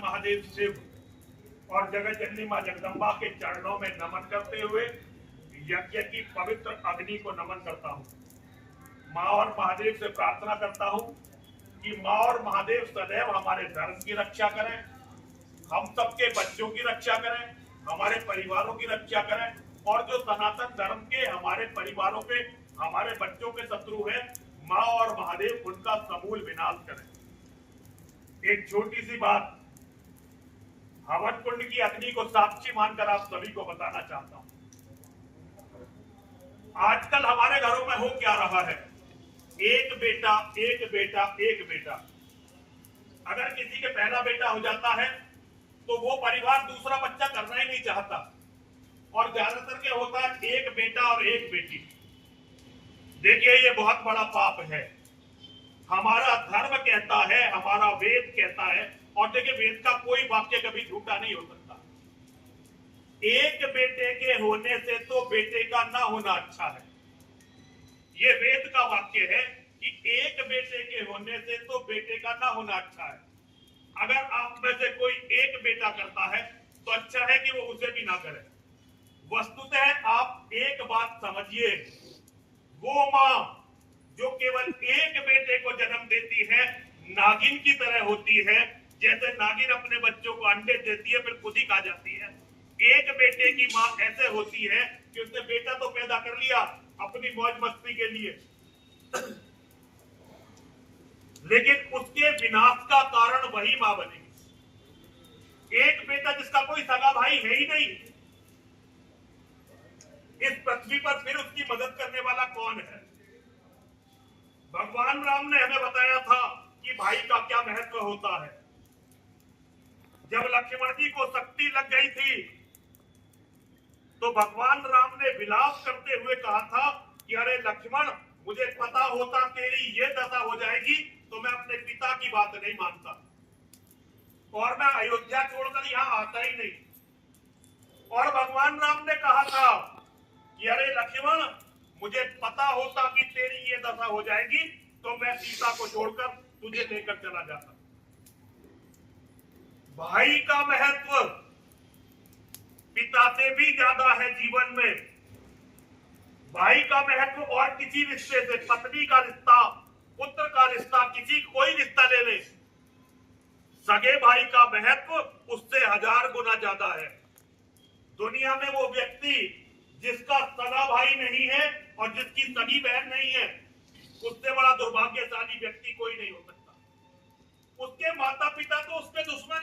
महादेव शिव और जगत जननी मां जगदम्बा के चरणों में नमन करते हुए यज्ञ की पवित्र अग्नि को नमन करता हूँ। माँ और महादेव से प्रार्थना करता हूँ कि माँ और महादेव सदैव हमारे धर्म की रक्षा करें, हम सबके बच्चों की रक्षा करें, हमारे परिवारों की रक्षा करें, और जो सनातन धर्म के हमारे परिवारों के हमारे बच्चों के शत्रु हैं, माँ और महादेव उनका समूल विनाश करें। एक छोटी सी बात हवन कुंड की अग्नि को साक्षी मानकर आप सभी को बताना चाहता हूं। आजकल हमारे घरों में हो क्या रहा है, एक बेटा एक बेटा एक बेटा। अगर किसी के पहला बेटा हो जाता है तो वो परिवार दूसरा बच्चा करना ही नहीं चाहता, और ज्यादातर क्या होता है, एक बेटा और एक बेटी। देखिए ये बहुत बड़ा पाप है। हमारा धर्म कहता है, हमारा वेद कहता है, और देखिए वेद का कोई वाक्य कभी झूठा नहीं हो सकता। एक बेटे के होने से तो बेटे का ना होना अच्छा है। ये वेद का वाक्य है कि एक बेटे के होने से तो बेटे का ना होना अच्छा है। अगर आप में से कोई एक बेटा करता है तो अच्छा है कि वो उसे भी ना करे। वस्तुतः आप एक बात समझिए, वो मां जो केवल एक बेटे को जन्म देती है नागिन की तरह होती है। जैसे नागिन अपने बच्चों को अंडे देती है फिर खुद ही खा जाती है, एक बेटे की मां ऐसे होती है कि उसने बेटा तो पैदा कर लिया अपनी मौज मस्ती के लिए, लेकिन उसके विनाश का कारण वही मां बनेगी। एक बेटा जिसका कोई सगा भाई है ही नहीं, इस पृथ्वी पर फिर उसकी मदद करने वाला कौन है? भगवान राम ने हमें बताया था कि भाई का क्या महत्व होता है। जब लक्ष्मण जी को शक्ति लग गई थी तो भगवान राम ने विलाप करते हुए कहा था कि अरे लक्ष्मण, मुझे पता होता तेरी ये दशा हो जाएगी तो मैं अपने पिता की बात नहीं मानता और मैं अयोध्या छोड़कर यहां आता ही नहीं। और भगवान राम ने कहा था कि अरे लक्ष्मण, मुझे पता होता कि तेरी ये दशा हो जाएगी तो मैं सीता को छोड़कर तुझे लेकर चला जाता। भाई का महत्व पिता से भी ज्यादा है जीवन में। भाई का महत्व और किसी रिश्ते से, पत्नी का रिश्ता, पुत्र का रिश्ता, किसी कोई रिश्ता ले ले, सगे भाई का महत्व उससे 1000 गुना ज्यादा है। दुनिया में वो व्यक्ति जिसका सगा भाई नहीं है और जिसकी सगी बहन नहीं है, उससे बड़ा दुर्भाग्यशाली व्यक्ति कोई नहीं हो सकता। उसके माता पिता तो उसके दुश्मन